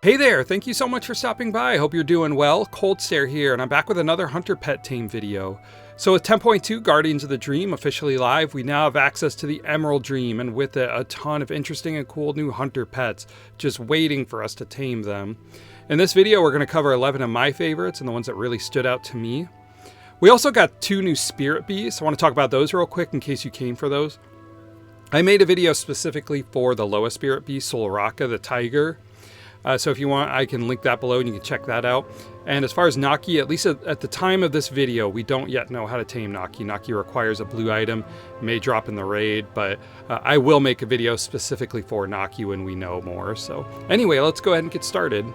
Hey there, thank you so much for stopping by. I hope you're doing well. Cold Stare here, and I'm back with another Hunter Pet Tame video. So with 10.2 Guardians of the Dream officially live, we now have access to the Emerald Dream, and with it, a ton of interesting and cool new Hunter pets, just waiting for us to tame them. In this video, we're going to cover 11 of my favorites, and the ones that really stood out to me. We also got 2 new Spirit Beasts. I want to talk about those real quick in case you came for those. I made a video specifically for the lowest Spirit Beast, Sul'raka, the Tiger. So if you want, I can link that below and you can check that out. And as far as Naki, at least at the time of this video, we don't yet know how to tame Naki. Naki requires a blue item, may drop in the raid, but I will make a video specifically for Naki when we know more. So anyway, let's go ahead and get started.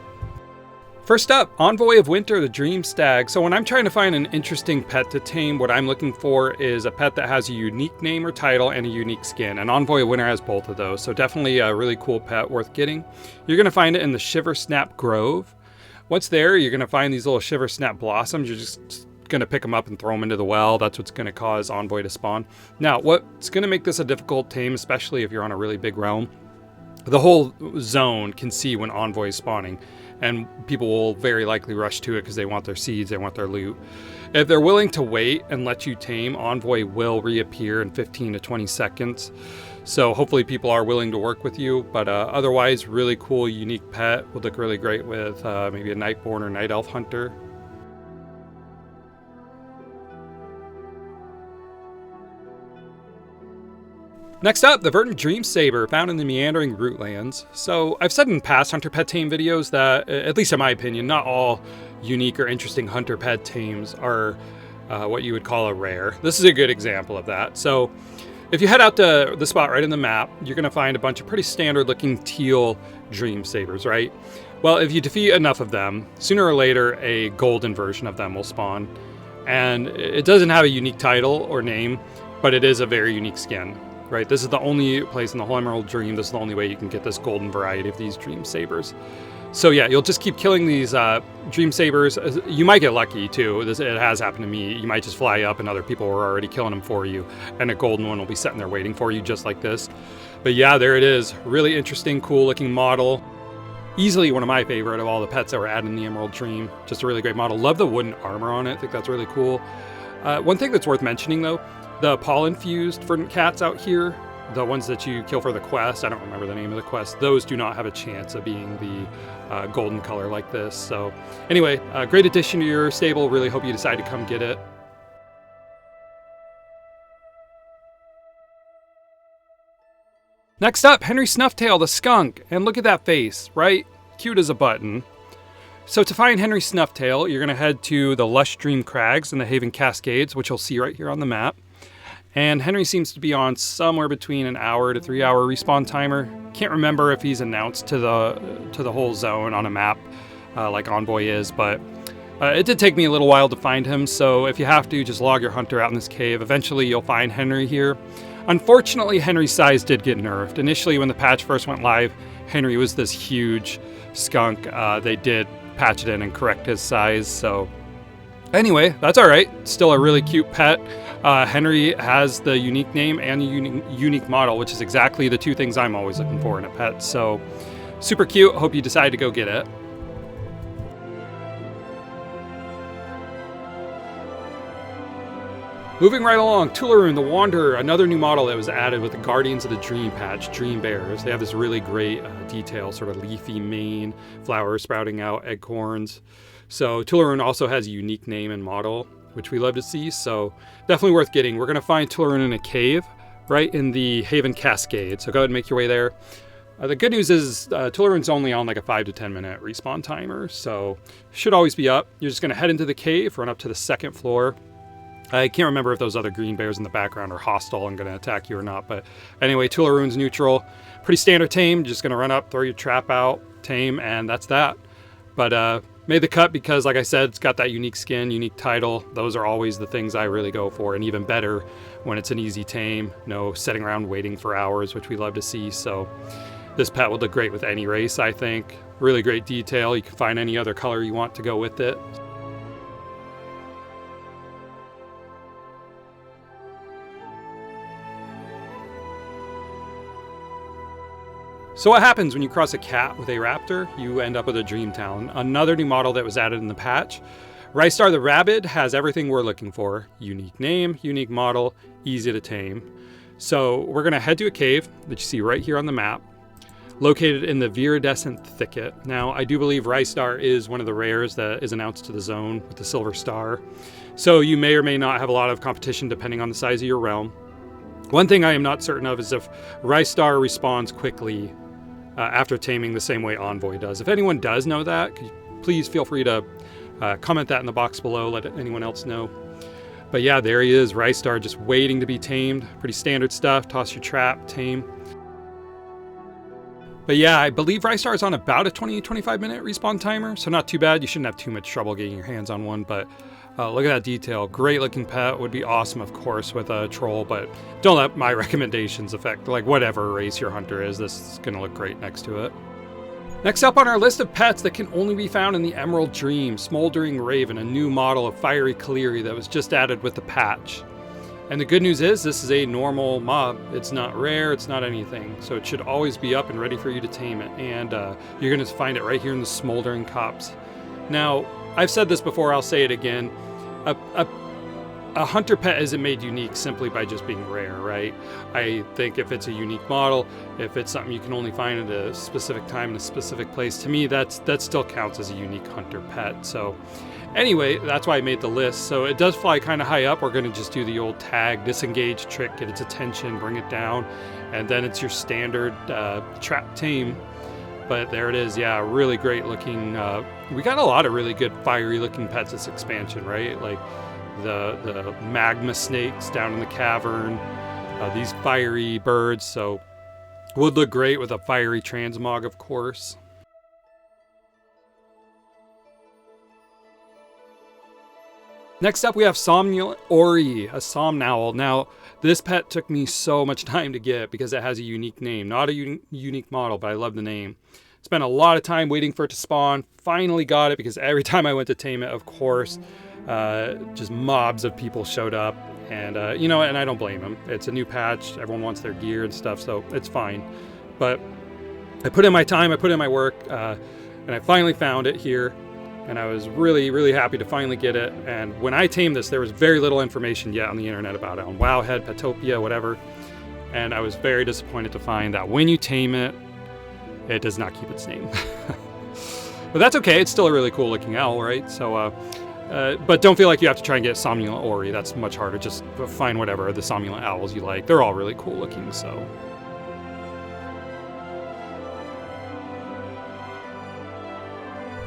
First up, Envoy of Winter, the Dream Stag. So when I'm trying to find an interesting pet to tame, what I'm looking for is a pet that has a unique name or title and a unique skin. And Envoy of Winter has both of those, so definitely a really cool pet worth getting. You're going to find it in the Shiver Snap Grove. Once there, you're going to find these little Shiver Snap blossoms. You're just going to pick them up and throw them into the well. That's what's going to cause Envoy to spawn. Now, what's going to make this a difficult tame, especially if you're on a really big realm, the whole zone can see when Envoy is spawning, and people will very likely rush to it because they want their seeds, they want their loot. If they're willing to wait and let you tame, Envoy will reappear in 15 to 20 seconds. So hopefully people are willing to work with you, but otherwise, really cool, unique pet. Would look really great with maybe a Nightborn or Night Elf Hunter. Next up, the Verdant Dream Saber, found in the Meandering Rootlands. So I've said in past Hunter Pet Tame videos that, at least in my opinion, not all unique or interesting Hunter Pet Tames are what you would call a rare. This is a good example of that. So if you head out to the spot right in the map, you're going to find a bunch of pretty standard looking teal Dream Sabers, right? Well, if you defeat enough of them, sooner or later a golden version of them will spawn. And it doesn't have a unique title or name, but it is a very unique skin. Right, this is the only place in the whole Emerald Dream. This is the only way you can get this golden variety of these Dream Sabers. So yeah, you'll just keep killing these Dream Sabers. You might get lucky too. It has happened to me. You might just fly up and other people were already killing them for you, and a golden one will be sitting there waiting for you just like this. But yeah, there it is. Really interesting, cool looking model. Easily one of my favorite of all the pets that were added in the Emerald Dream. Just a really great model. Love the wooden armor on it. I think that's really cool. One thing that's worth mentioning though, the pollen-fused verdant cats out here, the ones that you kill for the quest, I don't remember the name of the quest, those do not have a chance of being the golden color like this. So anyway, great addition to your stable. Really hope you decide to come get it. Next up, Henry Snufftail, the skunk. And look at that face, right? Cute as a button. So to find Henry Snufftail, you're going to head to the Lush Dream Crags in the Haven Cascades, which you'll see right here on the map. And Henry seems to be on somewhere between an hour to 3 hour respawn timer. Can't remember if he's announced to the whole zone on a map like Envoy is, but it did take me a little while to find him. So if you have to, just log your hunter out in this cave. Eventually you'll find Henry here. Unfortunately, Henry's size did get nerfed. Initially, when the patch first went live, Henry was this huge skunk. They did patch it in and correct his size. So anyway, that's all right. Still a really cute pet. Henry has the unique name and the unique model, which is exactly the 2 things I'm always looking for in a pet. So super cute. Hope you decide to go get it. Moving right along, Tula'rhun the Wanderer, another new model that was added with the Guardians of the Dream patch, Dream Bears. They have this really great detail, sort of leafy mane, flowers sprouting out, acorns. So Tula'rhun also has a unique name and model, which we love to see, so definitely worth getting. We're going to find Tula'rhun in a cave right in the Haven Cascades, so go ahead and make your way there. The good news is Tula'rhun's only on like a 5 to 10 minute respawn timer, so should always be up. You're just going to head into the cave, run up to the 2nd floor. I can't remember if those other green bears in the background are hostile and going to attack you or not, but anyway, Tula'rhun's neutral. Pretty standard tame, just going to run up, throw your trap out, tame, and that's that. But made the cut because, like I said, it's got that unique skin, unique title. Those are always the things I really go for, and even better when it's an easy tame. No sitting around waiting for hours, which we love to see. So this pet would look great with any race, I think. Really great detail. You can find any other color you want to go with it. So what happens when you cross a cat with a raptor? You end up with a Dream Talon, another new model that was added in the patch. RAR the Rabbid has everything we're looking for. Unique name, unique model, easy to tame. So we're gonna head to a cave that you see right here on the map, located in the Viridescent Thicket. Now, I do believe RAR is one of the rares that is announced to the zone with the silver star. So you may or may not have a lot of competition depending on the size of your realm. One thing I am not certain of is if RAR responds quickly after taming the same way Envoy does. If anyone does know that, please feel free to comment that in the box below, let anyone else know. But yeah, there he is, RAR just waiting to be tamed. Pretty standard stuff, toss your trap, tame. But yeah, I believe RAR is on about a 20-25 minute respawn timer, so not too bad. You shouldn't have too much trouble getting your hands on one, but look at that detail. Great looking pet. Would be awesome, of course, with a troll, but don't let my recommendations affect, like, whatever race your hunter is. This is going to look great next to it. Next up on our list of pets that can only be found in the Emerald Dream, Smouldering Raven, a new model of Fiery Kaleri that was just added with the patch. And the good news is this is a normal mob. It's not rare, it's not anything. So it should always be up and ready for you to tame it. And you're going to find it right here in the Smouldering Copse. Now, I've said this before, I'll say it again. A hunter pet isn't made unique simply by just being rare, right? I think if it's a unique model, if it's something you can only find at a specific time in a specific place, to me that still counts as a unique hunter pet. So anyway, that's why I made the list. So it does fly kind of high up. We're going to just do the old tag, disengage trick, get its attention, bring it down, and then it's your standard trap tame. But there it is, yeah, really great looking. We got a lot of really good fiery looking pets this expansion, right? Like the magma snakes down in the cavern, these fiery birds, so would look great with a fiery transmog, of course. Next up we have Som Ory, a somnowl. Now, this pet took me so much time to get because it has a unique name. Not a unique model, but I love the name. Spent a lot of time waiting for it to spawn. Finally got it because every time I went to tame it, of course, just mobs of people showed up. And, you know, and I don't blame them. It's a new patch. Everyone wants their gear and stuff, so it's fine. But I put in my time, I put in my work, and I finally found it here. And I was really, really happy to finally get it. And when I tamed this, there was very little information yet on the internet about it, on Wowhead, Petopia, whatever. And I was very disappointed to find that when you tame it, it does not keep its name. But that's okay, it's still a really cool looking owl, right? So, but don't feel like you have to try and get Somnolent Ory. That's much harder. Just find whatever the Somnolent owls you like. They're all really cool looking, so.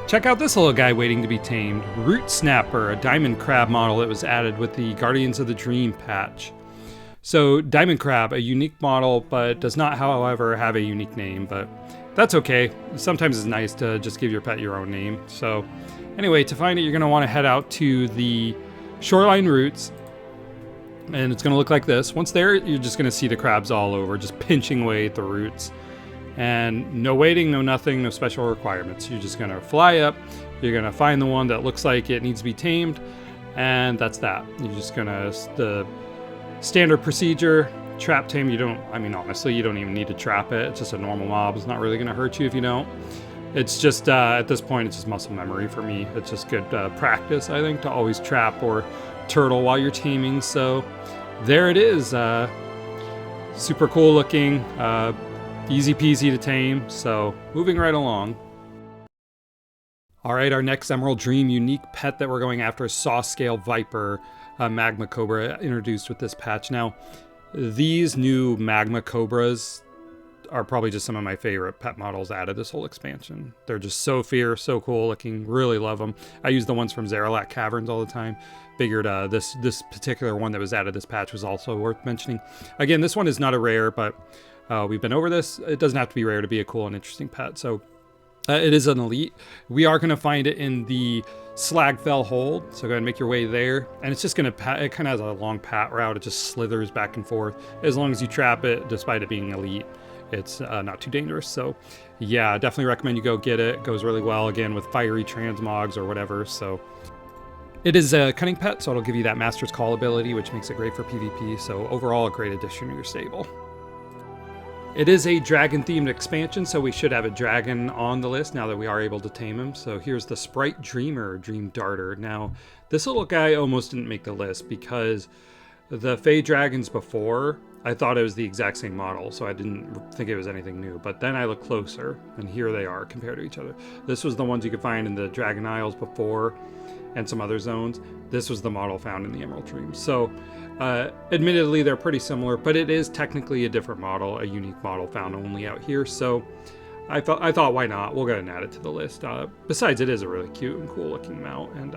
Check out this little guy waiting to be tamed. Root Snapper, a diamond crab model that was added with the Guardians of the Dream patch. So diamond crab, a unique model, but does not, however, have a unique name, but that's okay. Sometimes it's nice to just give your pet your own name. So anyway, to find it, you're gonna wanna head out to the Shoreline Roots, and it's gonna look like this. Once there, you're just gonna see the crabs all over, just pinching away at the roots. And no waiting, no nothing, no special requirements. You're just gonna fly up, you're gonna find the one that looks like it needs to be tamed, and that's that. You're just gonna, the standard procedure, trap tame. You don't, I mean, honestly, you don't even need to trap it. It's just a normal mob. It's not really gonna hurt you if you don't. It's just, at this point, it's just muscle memory for me. It's just good practice, I think, to always trap or turtle while you're taming. So there it is. Super cool looking. Easy peasy to tame, so moving right along. All right, our next Emerald Dream unique pet that we're going after is Sawscale Viper, Magma Cobra, introduced with this patch. Now, these new Magma Cobras are probably just some of my favorite pet models out of this whole expansion. They're just so fierce, so cool looking, really love them. I use the ones from Zaralak Caverns all the time. Figured this particular one that was added this patch was also worth mentioning. Again, this one is not a rare, but we've been over this. It doesn't have to be rare to be a cool and interesting pet. So it is an elite. We are going to find it in the Slagfell Hold. So go ahead and make your way there. And it's just going to, it kind of has a long pat route. It just slithers back and forth. As long as you trap it, despite it being elite, it's not too dangerous. So yeah, definitely recommend you go get it. It goes really well, again, with fiery transmogs or whatever. So it is a cunning pet, so it'll give you that Master's Call ability, which makes it great for PvP. So overall, a great addition to your stable. It is a dragon-themed expansion, so we should have a dragon on the list now that we are able to tame him. So here's the Sprite Dreamer, Dream Darter. Now, this little guy almost didn't make the list because the Fey Dragons before, I thought it was the exact same model, so I didn't think it was anything new. But then I looked closer, and here they are compared to each other. This was the ones you could find in the Dragon Isles before, and some other zones. This was the model found in the Emerald Dream. So, admittedly, they're pretty similar, but it is technically a different model, a unique model found only out here. So, I thought, why not? We'll go ahead and add it to the list. Besides, it is a really cute and cool looking mount. And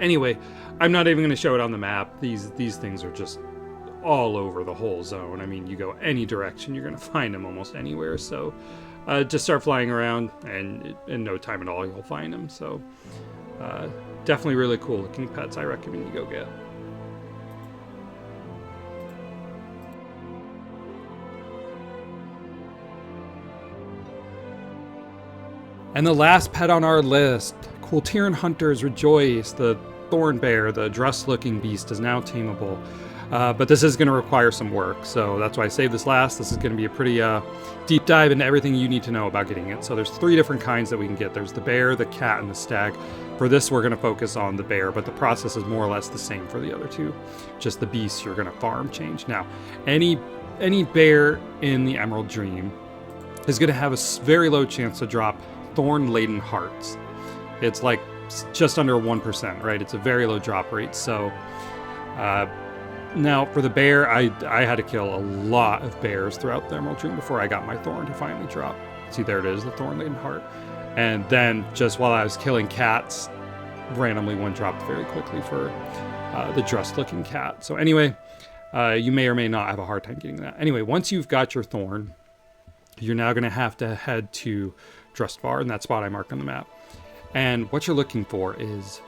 anyway, I'm not even going to show it on the map. These things are just all over the whole zone. I mean, you go any direction, you're going to find them almost anywhere. So, just start flying around, and in no time at all, you'll find them. So, definitely really cool looking pets. I recommend you go get. And the last pet on our list, Tula'rhun hunters rejoice. The Thorn Bear, the dress-looking beast, is now tameable. But this is going to require some work, so that's why I saved this last. This is going to be a pretty deep dive into everything you need to know about getting it. So there's 3 different kinds that we can get. There's the bear, the cat, and the stag. For this, we're going to focus on the bear, but the process is more or less the same for the other 2. Just the beasts you're going to farm change. Now, any bear in the Emerald Dream is going to have a very low chance to drop thorn-laden hearts. It's like just under 1%, right? It's a very low drop rate. So now for the bear, I had to kill a lot of bears throughout the Emerald Dream before I got my thorn to finally drop. See, there it is, the thorn-laden heart. And then just while I was killing cats, randomly one dropped very quickly for the dressed-looking cat. So anyway, you may or may not have a hard time getting that. Anyway, once you've got your thorn, you're now going to have to head to Drustvar, in that spot I marked on the map. And what you're looking for is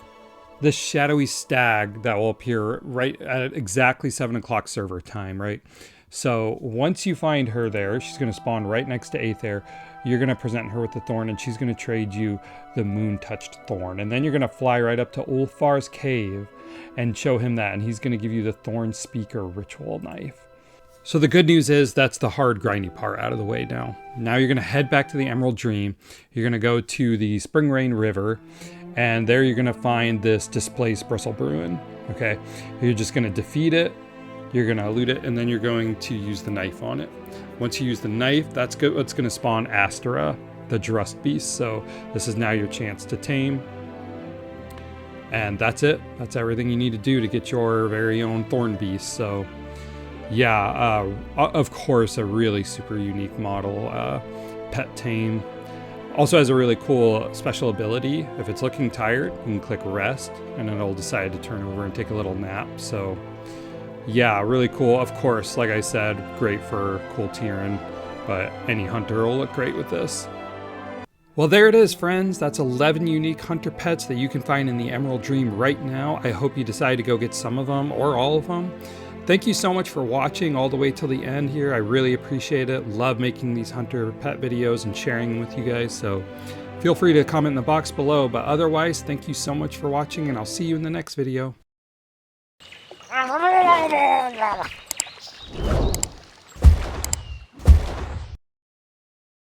this shadowy stag that will appear right at exactly 7 o'clock server time, right? So once you find her there, she's going to spawn right next to Aether. You're going to present her with the thorn, and she's going to trade you the moon-touched thorn. And then you're going to fly right up to Ulfar's cave and show him that, and he's going to give you the Thorn Speaker ritual knife. So the good news is that's the hard grindy part out of the way now. Now you're going to head back to the Emerald Dream. You're going to go to the Spring Rain River, and there you're going to find this displaced Bristle Bruin. Okay, you're just going to defeat it. You're going to loot it, and then you're going to use the knife on it. Once you use the knife, that's good. What's going to spawn Astera, the Drust Beast. So this is now your chance to tame. And that's it. That's everything you need to do to get your very own Thorn Beast. So yeah, of course, a really super unique model, pet tame. Also has a really cool special ability. If it's looking tired, you can click rest, and it'll decide to turn over and take a little nap. So yeah, really cool. Of course, like I said, great for Tula'rhun, but any hunter will look great with this. Well, there it is, friends. That's 11 unique hunter pets that you can find in the Emerald Dream right now. I hope you decide to go get some of them or all of them. Thank you so much for watching all the way till the end here. I really appreciate it. Love making these hunter pet videos and sharing them with you guys. So feel free to comment in the box below. But otherwise, thank you so much for watching, and I'll see you in the next video.